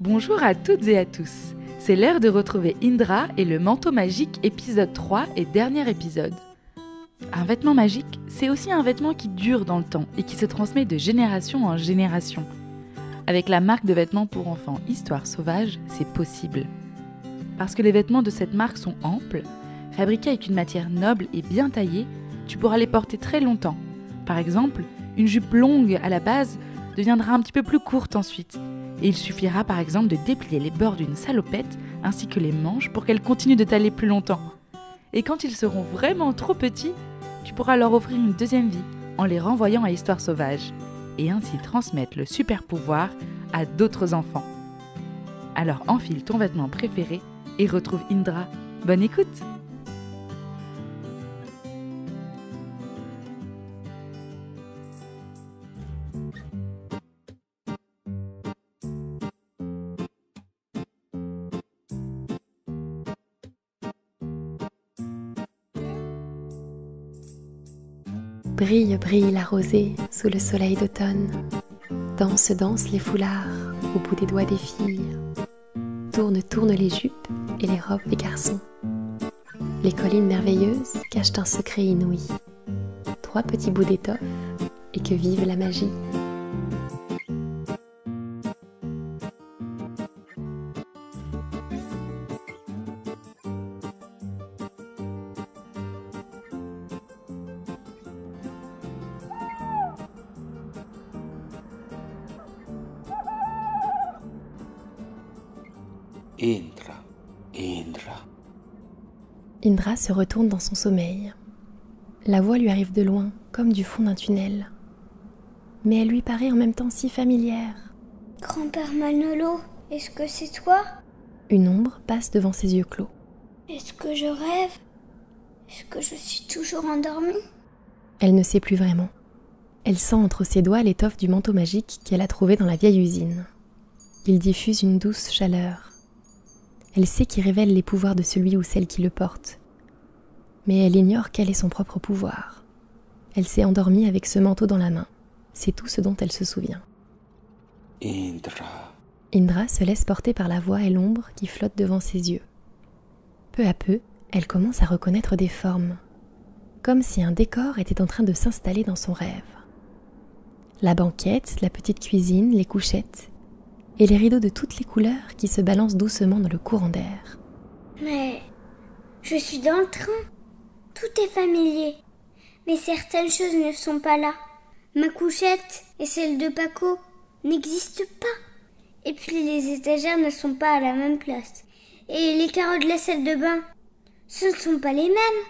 Bonjour à toutes et à tous. C'est l'heure de retrouver Indra et le manteau magique épisode 3 et dernier épisode. Un vêtement magique, c'est aussi un vêtement qui dure dans le temps et qui se transmet de génération en génération. Avec la marque de vêtements pour enfants Histoire Sauvage, c'est possible. Parce que les vêtements de cette marque sont amples, fabriqués avec une matière noble et bien taillée, tu pourras les porter très longtemps. Par exemple, une jupe longue à la base deviendra un petit peu plus courte ensuite. Et il suffira par exemple de déplier les bords d'une salopette ainsi que les manches pour qu'elles continuent de t'aller plus longtemps. Et quand ils seront vraiment trop petits, tu pourras leur offrir une deuxième vie en les renvoyant à Histoire Sauvage et ainsi transmettre le super pouvoir à d'autres enfants. Alors enfile ton vêtement préféré et retrouve Indra. Bonne écoute! Brille, brille la rosée sous le soleil d'automne. Danse, danse les foulards au bout des doigts des filles. Tourne, tourne les jupes et les robes des garçons. Les collines merveilleuses cachent un secret inouï. 3 petits bouts d'étoffe et que vive la magie. Indra. Indra se retourne dans son sommeil. La voix lui arrive de loin, comme du fond d'un tunnel. Mais elle lui paraît en même temps si familière. Grand-père Manolo, est-ce que c'est toi? Une ombre passe devant ses yeux clos. Est-ce que je rêve? Est-ce que je suis toujours endormie? Elle ne sait plus vraiment. Elle sent entre ses doigts l'étoffe du manteau magique qu'elle a trouvé dans la vieille usine. Il diffuse une douce chaleur. Elle sait qu'il révèle les pouvoirs de celui ou celle qui le porte. Mais elle ignore quel est son propre pouvoir. Elle s'est endormie avec ce manteau dans la main. C'est tout ce dont elle se souvient. Indra. Indra se laisse porter par la voix et l'ombre qui flottent devant ses yeux. Peu à peu, elle commence à reconnaître des formes, comme si un décor était en train de s'installer dans son rêve. La banquette, la petite cuisine, les couchettes, et les rideaux de toutes les couleurs qui se balancent doucement dans le courant d'air. Mais je suis dans le train. Tout est familier. Mais certaines choses ne sont pas là. Ma couchette et celle de Paco n'existent pas. Et puis les étagères ne sont pas à la même place. Et les carreaux de la salle de bain, ce ne sont pas les mêmes.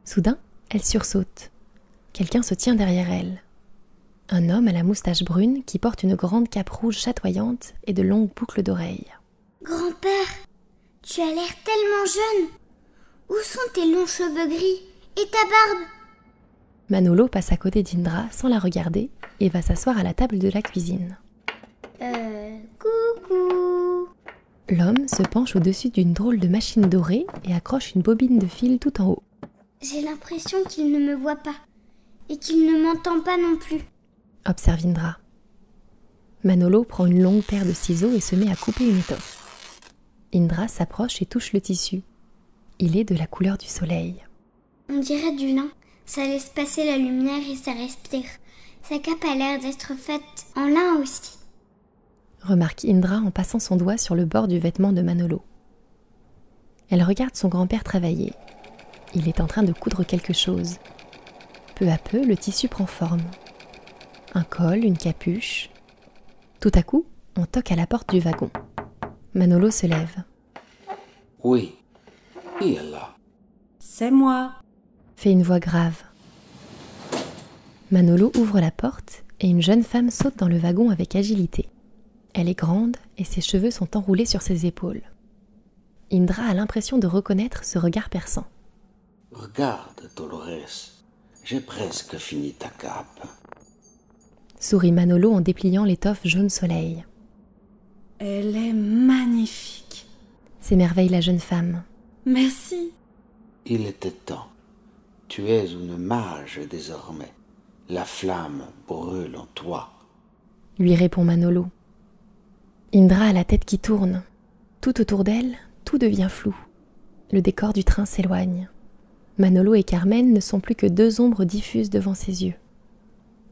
Soudain, elle sursaute. Quelqu'un se tient derrière elle. Un homme à la moustache brune qui porte une grande cape rouge chatoyante et de longues boucles d'oreilles. Grand-père, tu as l'air tellement jeune. Où sont tes longs cheveux gris et ta barbe? Manolo passe à côté d'Indra sans la regarder et va s'asseoir à la table de la cuisine. Coucou. L'homme se penche au-dessus d'une drôle de machine dorée et accroche une bobine de fil tout en haut. J'ai l'impression qu'il ne me voit pas et qu'il ne m'entend pas non plus. Observe Indra. Manolo prend une longue paire de ciseaux et se met à couper une étoffe. Indra s'approche et touche le tissu. Il est de la couleur du soleil. On dirait du lin. Ça laisse passer la lumière et ça respire. Sa cape a l'air d'être faite en lin aussi. Remarque Indra en passant son doigt sur le bord du vêtement de Manolo. Elle regarde son grand-père travailler. Il est en train de coudre quelque chose. Peu à peu, le tissu prend forme. Un col, une capuche. Tout à coup, on toque à la porte du wagon. Manolo se lève. Oui, qui est là? C'est moi. Fait une voix grave. Manolo ouvre la porte et une jeune femme saute dans le wagon avec agilité. Elle est grande et ses cheveux sont enroulés sur ses épaules. Indra a l'impression de reconnaître ce regard perçant. Regarde, Dolores, j'ai presque fini ta cape. Sourit Manolo en dépliant l'étoffe jaune soleil. Elle est magnifique. S'émerveille la jeune femme. Merci. Il était temps. Tu es une mage désormais. La flamme brûle en toi. Lui répond Manolo. Indra a la tête qui tourne. Tout autour d'elle, tout devient flou. Le décor du train s'éloigne. Manolo et Carmen ne sont plus que deux ombres diffuses devant ses yeux.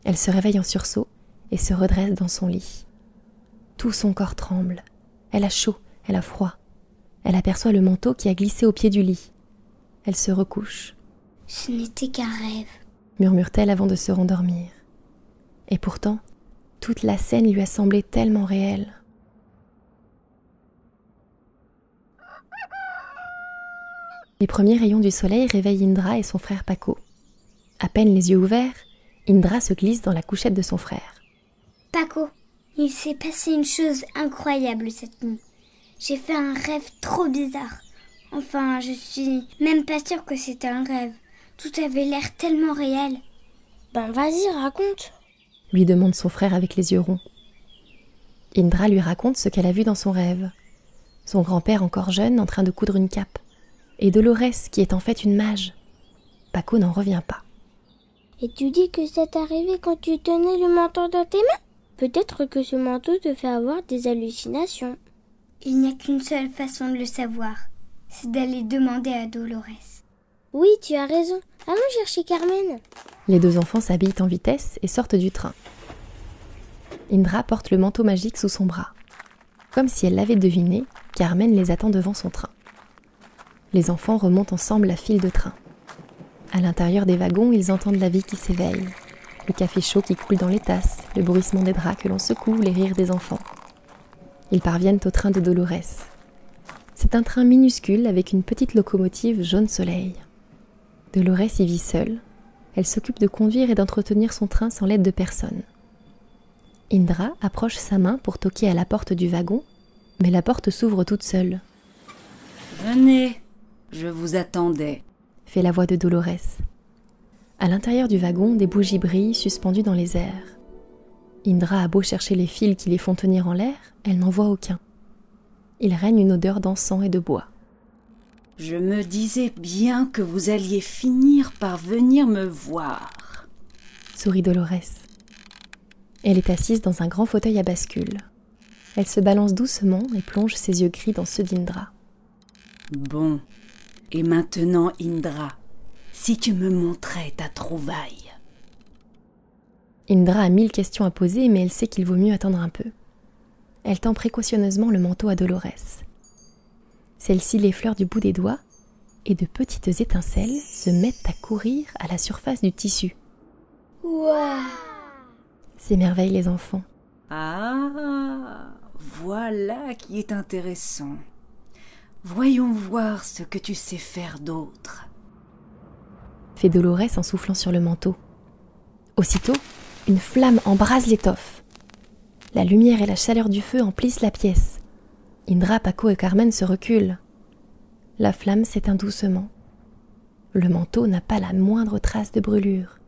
Elle se réveille en sursaut et se redresse dans son lit. Tout son corps tremble. Elle a chaud, elle a froid. Elle aperçoit le manteau qui a glissé au pied du lit. Elle se recouche. « Ce n'était qu'un rêve », murmure-t-elle avant de se rendormir. Et pourtant, toute la scène lui a semblé tellement réelle. Les premiers rayons du soleil réveillent Indra et son frère Paco. À peine les yeux ouverts, Indra se glisse dans la couchette de son frère. « Paco, il s'est passé une chose incroyable cette nuit. J'ai fait un rêve trop bizarre. Enfin, je suis même pas sûre que c'était un rêve. Tout avait l'air tellement réel. »« Ben vas-y, raconte !» lui demande son frère avec les yeux ronds. Indra lui raconte ce qu'elle a vu dans son rêve. Son grand-père encore jeune en train de coudre une cape. Et Dolores qui est en fait une mage. Paco n'en revient pas. « Et tu dis que ça t'est arrivé quand tu tenais le manteau dans tes mains ? Peut-être que ce manteau te fait avoir des hallucinations. » Il n'y a qu'une seule façon de le savoir. C'est d'aller demander à Dolores. « Oui, tu as raison. Allons chercher Carmen. » Les deux enfants s'habillent en vitesse et sortent du train. Indra porte le manteau magique sous son bras. Comme si elle l'avait deviné, Carmen les attend devant son train. Les enfants remontent ensemble la file de train. À l'intérieur des wagons, ils entendent la vie qui s'éveille. Le café chaud qui coule dans les tasses, le bruissement des draps que l'on secoue, les rires des enfants. Ils parviennent au train de Dolores. C'est un train minuscule avec une petite locomotive jaune soleil. Dolores y vit seule. Elle s'occupe de conduire et d'entretenir son train sans l'aide de personne. Indra approche sa main pour toquer à la porte du wagon, mais la porte s'ouvre toute seule. « Venez, je vous attendais », fait la voix de Dolores. À l'intérieur du wagon, des bougies brillent suspendues dans les airs. Indra a beau chercher les fils qui les font tenir en l'air, elle n'en voit aucun. Il règne une odeur d'encens et de bois. « Je me disais bien que vous alliez finir par venir me voir », sourit Dolores. Elle est assise dans un grand fauteuil à bascule. Elle se balance doucement et plonge ses yeux gris dans ceux d'Indra. « Bon, et maintenant Indra, si tu me montrais ta trouvaille. » Indra a 1000 questions à poser, mais elle sait qu'il vaut mieux attendre un peu. Elle tend précautionneusement le manteau à Dolores. Celle-ci l'effleure du bout des doigts, et de petites étincelles se mettent à courir à la surface du tissu. « Waouh !» s'émerveillent les enfants. « Ah, voilà qui est intéressant. Voyons voir ce que tu sais faire d'autre. » fait Dolores en soufflant sur le manteau. Aussitôt, une flamme embrase l'étoffe. La lumière et la chaleur du feu emplissent la pièce. Indra, Paco et Carmen se reculent. La flamme s'éteint doucement. Le manteau n'a pas la moindre trace de brûlure.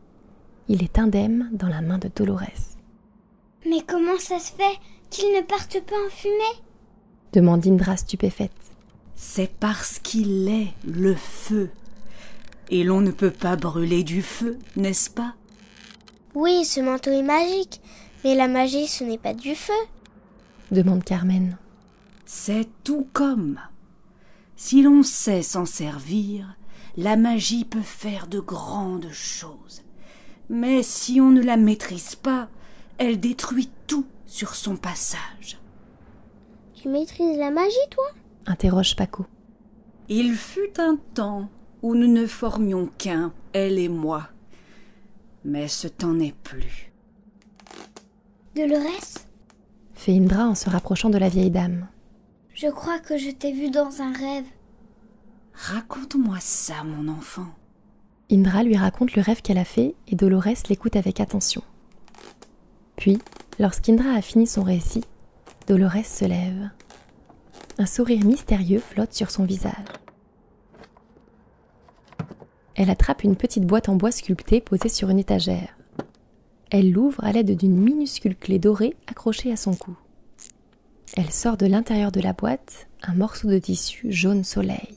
Il est indemne dans la main de Dolores. « Mais comment ça se fait qu'il ne parte pas en fumée ?» demande Indra stupéfaite. « C'est parce qu'il est le feu. Et l'on ne peut pas brûler du feu, n'est-ce pas ?» Oui, ce manteau est magique, mais la magie, ce n'est pas du feu, demande Carmen. C'est tout comme. Si l'on sait s'en servir, la magie peut faire de grandes choses. Mais si on ne la maîtrise pas, elle détruit tout sur son passage. Tu maîtrises la magie, toi ? Interroge Paco. Il fut un temps où nous ne formions qu'un, elle et moi. Mais ce temps n'est plus. Dolores ? Fait Indra en se rapprochant de la vieille dame. Je crois que je t'ai vue dans un rêve. Raconte-moi ça, mon enfant. Indra lui raconte le rêve qu'elle a fait et Dolores l'écoute avec attention. Puis, lorsqu'Indra a fini son récit, Dolores se lève. Un sourire mystérieux flotte sur son visage. Elle attrape une petite boîte en bois sculptée posée sur une étagère. Elle l'ouvre à l'aide d'une minuscule clé dorée accrochée à son cou. Elle sort de l'intérieur de la boîte un morceau de tissu jaune soleil.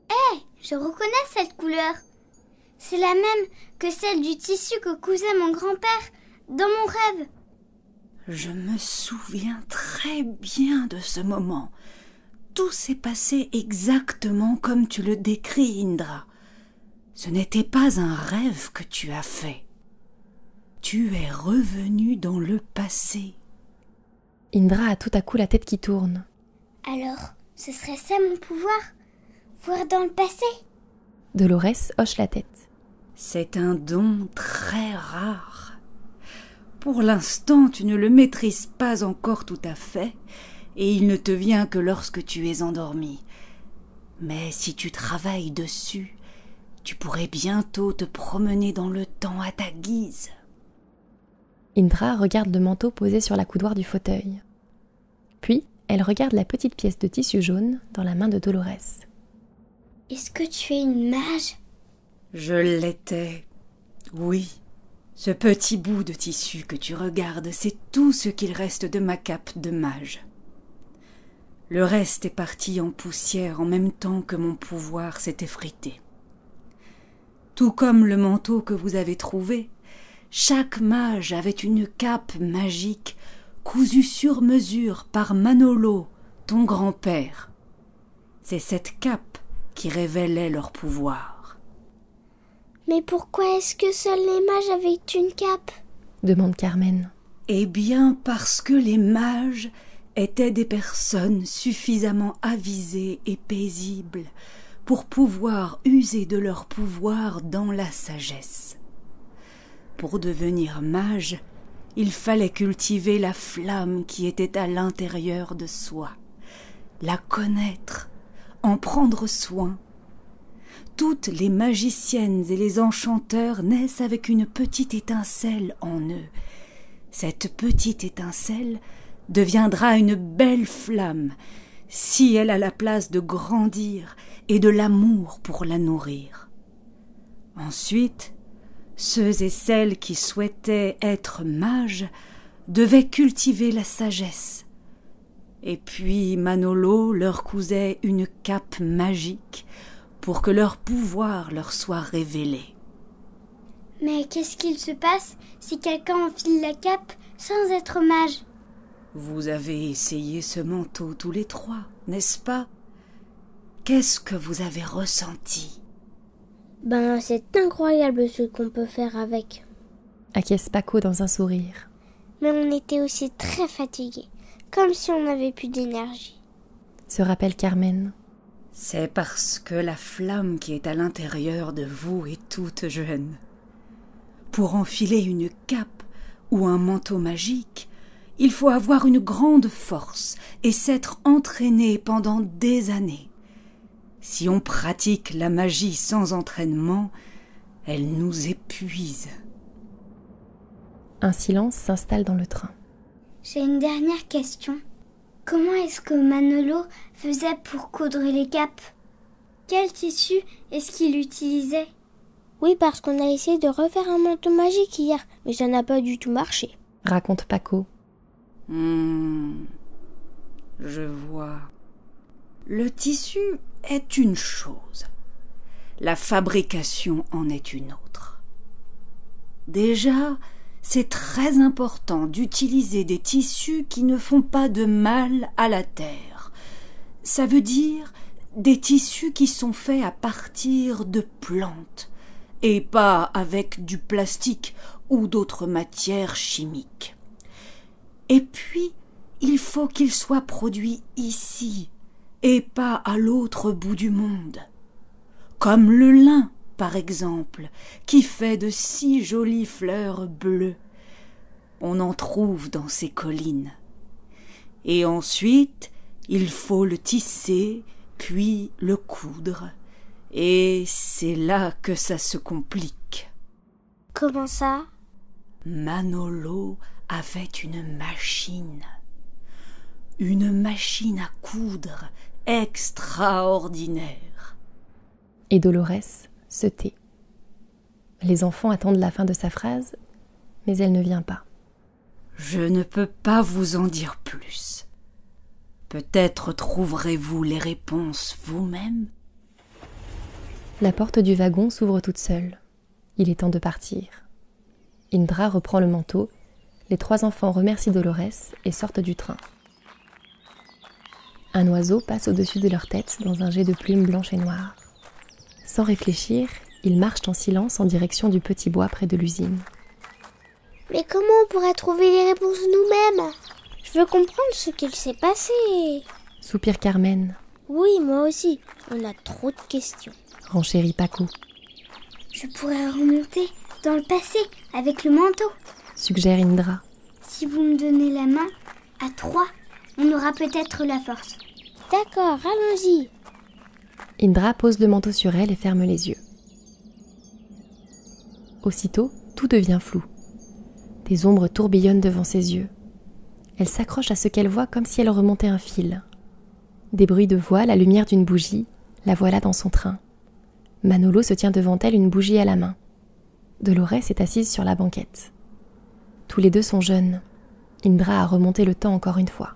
Hé, je reconnais cette couleur. C'est la même que celle du tissu que cousait mon grand-père dans mon rêve. Je me souviens très bien de ce moment. Tout s'est passé exactement comme tu le décris, Indra. Ce n'était pas un rêve que tu as fait. Tu es revenu dans le passé. Indra a tout à coup la tête qui tourne. Alors, ce serait ça mon pouvoir? Voir dans le passé? Dolores hoche la tête. C'est un don très rare. Pour l'instant, tu ne le maîtrises pas encore tout à fait, et il ne te vient que lorsque tu es endormi. Mais si tu travailles dessus, tu pourrais bientôt te promener dans le temps à ta guise. Indra regarde le manteau posé sur la coudoir du fauteuil. Puis, elle regarde la petite pièce de tissu jaune dans la main de Dolores. Est-ce que tu es une mage? Je l'étais, oui. Ce petit bout de tissu que tu regardes, c'est tout ce qu'il reste de ma cape de mage. Le reste est parti en poussière en même temps que mon pouvoir s'est effrité. Tout comme le manteau que vous avez trouvé, chaque mage avait une cape magique cousue sur mesure par Manolo, ton grand-père. C'est cette cape qui révélait leur pouvoir. Mais pourquoi est-ce que seuls les mages avaient une cape? Demande Carmen. Eh bien parce que les mages étaient des personnes suffisamment avisées et paisibles pour pouvoir user de leur pouvoir dans la sagesse. Pour devenir mage, il fallait cultiver la flamme qui était à l'intérieur de soi, la connaître, en prendre soin. Toutes les magiciennes et les enchanteurs naissent avec une petite étincelle en eux. Cette petite étincelle deviendra une belle flamme si elle a la place de grandir et de l'amour pour la nourrir. Ensuite, ceux et celles qui souhaitaient être mages devaient cultiver la sagesse. Et puis Manolo leur cousait une cape magique pour que leur pouvoir leur soit révélé. Mais qu'est-ce qu'il se passe si quelqu'un enfile la cape sans être mage? Vous avez essayé ce manteau tous les trois, n'est-ce pas? Qu'est-ce que vous avez ressenti? C'est incroyable ce qu'on peut faire avec. Acquiesce Paco dans un sourire. Mais on était aussi très fatigués, comme si on n'avait plus d'énergie. Se rappelle Carmen. C'est parce que la flamme qui est à l'intérieur de vous est toute jeune. Pour enfiler une cape ou un manteau magique, il faut avoir une grande force et s'être entraîné pendant des années. Si on pratique la magie sans entraînement, elle nous épuise. Un silence s'installe dans le train. J'ai une dernière question. Comment est-ce que Manolo faisait pour coudre les capes? Quel tissu est-ce qu'il utilisait? Oui, parce qu'on a essayé de refaire un manteau magique hier, mais ça n'a pas du tout marché. Raconte Paco. Je vois. Le tissu est une chose. La fabrication en est une autre. Déjà, c'est très important d'utiliser des tissus qui ne font pas de mal à la terre. Ça veut dire des tissus qui sont faits à partir de plantes et pas avec du plastique ou d'autres matières chimiques. Et puis, il faut qu'ils soient produits ici et pas à l'autre bout du monde. Comme le lin, par exemple, qui fait de si jolies fleurs bleues. On en trouve dans ces collines. Et ensuite, il faut le tisser, puis le coudre. Et c'est là que ça se complique. Comment ça? Manolo avait une machine à coudre extraordinaire. Et Dolores se tait. Les enfants attendent la fin de sa phrase, mais elle ne vient pas. Je ne peux pas vous en dire plus. Peut-être trouverez-vous les réponses vous-même. La porte du wagon s'ouvre toute seule. Il est temps de partir. Indra reprend le manteau, les 3 enfants remercient Dolores et sortent du train. Un oiseau passe au-dessus de leur tête dans un jet de plumes blanches et noires. Sans réfléchir, ils marchent en silence en direction du petit bois près de l'usine. Mais comment on pourrait trouver les réponses nous-mêmes? Je veux comprendre ce qu'il s'est passé. Soupire Carmen. Oui, moi aussi. On a trop de questions. Renchérit Paco. Je pourrais remonter dans le passé avec le manteau. Suggère Indra. Si vous me donnez la main, à 3, on aura peut-être la force. D'accord, allons-y. Indra pose le manteau sur elle et ferme les yeux. Aussitôt, tout devient flou. Des ombres tourbillonnent devant ses yeux. Elle s'accroche à ce qu'elle voit comme si elle remontait un fil. Des bruits de voix, la lumière d'une bougie, la voilà dans son train. Manolo se tient devant elle, une bougie à la main. Dolores est assise sur la banquette. Tous les deux sont jeunes. Indra a remonté le temps encore une fois.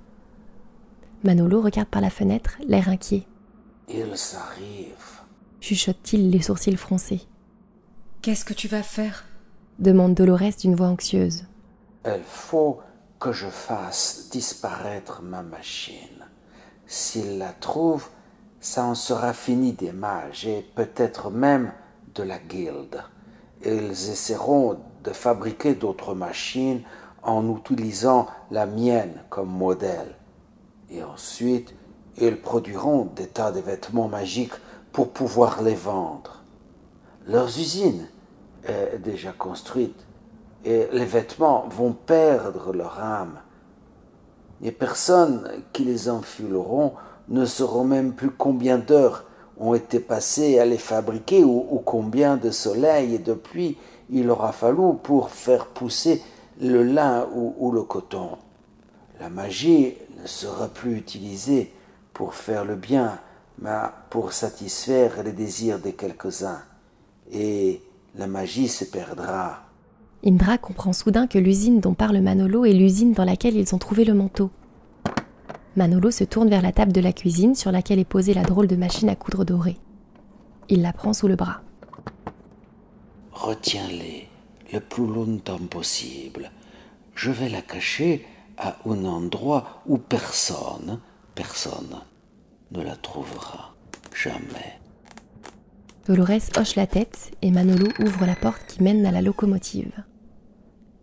Manolo regarde par la fenêtre, l'air inquiet. Ils arrivent. Chuchote-t-il, les sourcils froncés. Qu'est-ce que tu vas faire? Demande Dolores d'une voix anxieuse. Il faut que je fasse disparaître ma machine. S'ils la trouvent, ça en sera fini des mages et peut-être même de la guilde. Ils essaieront de fabriquer d'autres machines en utilisant la mienne comme modèle. Et ensuite, ils produiront des tas de vêtements magiques pour pouvoir les vendre. Leurs usines est déjà construite et les vêtements vont perdre leur âme. Les personnes qui les enfileront ne sauront même plus combien d'heures ont été passées à les fabriquer ou combien de soleil et de pluie il aura fallu pour faire pousser le lin ou le coton. La magie ne sera plus utilisée pour faire le bien, mais pour satisfaire les désirs de quelques-uns. Et la magie se perdra. Indra comprend soudain que l'usine dont parle Manolo est l'usine dans laquelle ils ont trouvé le manteau. Manolo se tourne vers la table de la cuisine sur laquelle est posée la drôle de machine à coudre dorée. Il la prend sous le bras. Retiens-les le plus longtemps possible. Je vais la cacher à un endroit où personne ne la trouvera. Jamais. Dolores hoche la tête et Manolo ouvre la porte qui mène à la locomotive.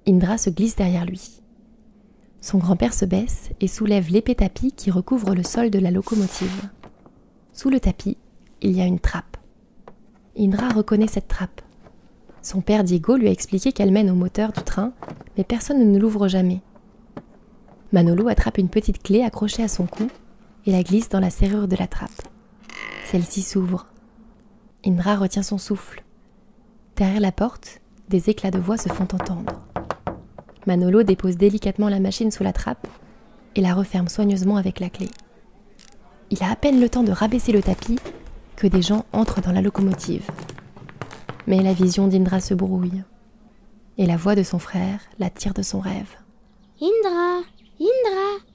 Indra se glisse derrière lui. Son grand-père se baisse et soulève l'épais tapis qui recouvre le sol de la locomotive. Sous le tapis, il y a une trappe. Indra reconnaît cette trappe. Son père Diego lui a expliqué qu'elle mène au moteur du train, mais personne ne l'ouvre jamais. Manolo attrape une petite clé accrochée à son cou et la glisse dans la serrure de la trappe. Celle-ci s'ouvre. Indra retient son souffle. Derrière la porte, des éclats de voix se font entendre. Manolo dépose délicatement la machine sous la trappe et la referme soigneusement avec la clé. Il a à peine le temps de rabaisser le tapis que des gens entrent dans la locomotive. Mais la vision d'Indra se brouille et la voix de son frère la tire de son rêve. Indra,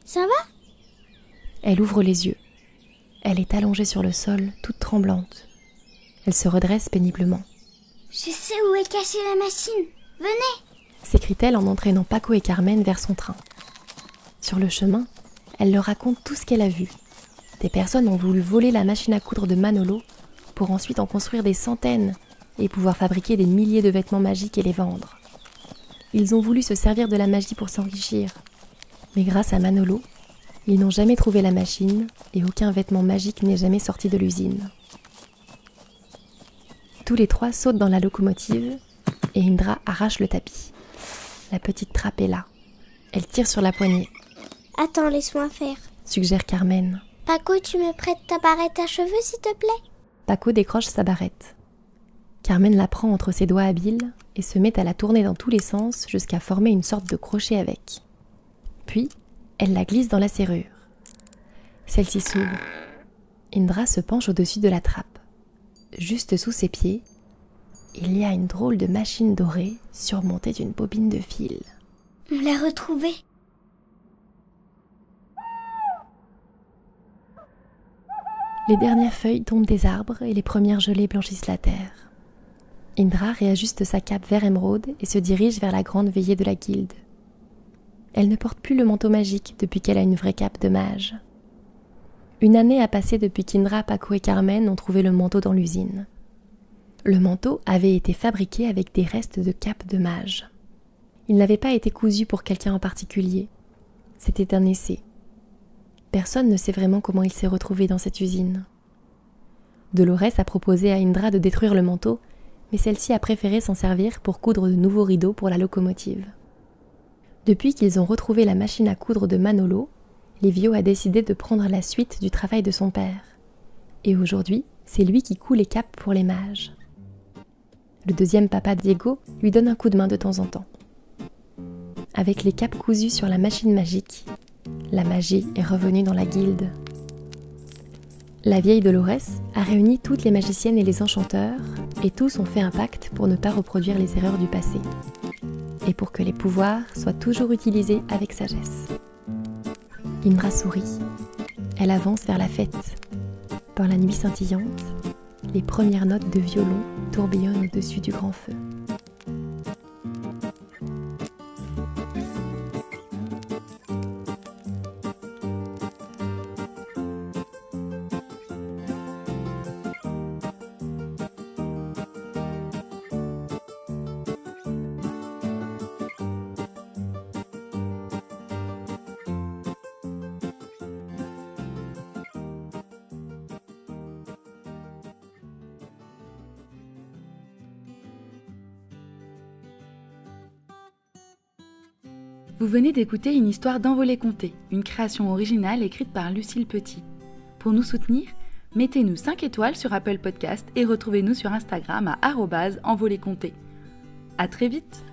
ça va? Elle ouvre les yeux. Elle est allongée sur le sol, toute tremblante. Elle se redresse péniblement. Je sais où est cachée la machine. Venez! S'écrie-t-elle en entraînant Paco et Carmen vers son train. Sur le chemin, elle leur raconte tout ce qu'elle a vu. Des personnes ont voulu voler la machine à coudre de Manolo pour ensuite en construire des centaines et pouvoir fabriquer des milliers de vêtements magiques et les vendre. Ils ont voulu se servir de la magie pour s'enrichir. Mais grâce à Manolo, ils n'ont jamais trouvé la machine et aucun vêtement magique n'est jamais sorti de l'usine. Tous les 3 sautent dans la locomotive et Indra arrache le tapis. La petite trappe est là. Elle tire sur la poignée. Attends, laisse-moi faire. Suggère Carmen. Paco, tu me prêtes ta barrette à cheveux, s'il te plaît? Paco décroche sa barrette. Carmen la prend entre ses doigts habiles et se met à la tourner dans tous les sens jusqu'à former une sorte de crochet avec. Puis, elle la glisse dans la serrure. Celle-ci s'ouvre. Indra se penche au-dessus de la trappe. Juste sous ses pieds, il y a une drôle de machine dorée surmontée d'une bobine de fil. On l'a retrouvée. Les dernières feuilles tombent des arbres et les premières gelées blanchissent la terre. Indra réajuste sa cape vert émeraude et se dirige vers la grande veillée de la guilde. Elle ne porte plus le manteau magique depuis qu'elle a une vraie cape de mage. Une année a passé depuis qu'Indra, Paco et Carmen ont trouvé le manteau dans l'usine. Le manteau avait été fabriqué avec des restes de cape de mage. Il n'avait pas été cousu pour quelqu'un en particulier. C'était un essai. Personne ne sait vraiment comment il s'est retrouvé dans cette usine. Dolores a proposé à Indra de détruire le manteau, mais celle-ci a préféré s'en servir pour coudre de nouveaux rideaux pour la locomotive. Depuis qu'ils ont retrouvé la machine à coudre de Manolo, Livio a décidé de prendre la suite du travail de son père. Et aujourd'hui, c'est lui qui coud les capes pour les mages. Le deuxième papa, Diego, lui donne un coup de main de temps en temps. Avec les capes cousues sur la machine magique, la magie est revenue dans la guilde. La vieille Dolores a réuni toutes les magiciennes et les enchanteurs, et tous ont fait un pacte pour ne pas reproduire les erreurs du passé, et pour que les pouvoirs soient toujours utilisés avec sagesse. Indra sourit. Elle avance vers la fête. Dans la nuit scintillante, les premières notes de violon tourbillonnent au-dessus du grand feu. Vous venez d'écouter une histoire d'Envolée Conté, une création originale écrite par Lucille Petit. Pour nous soutenir, mettez-nous 5 étoiles sur Apple Podcast et retrouvez-nous sur Instagram à @envoléconté. À très vite!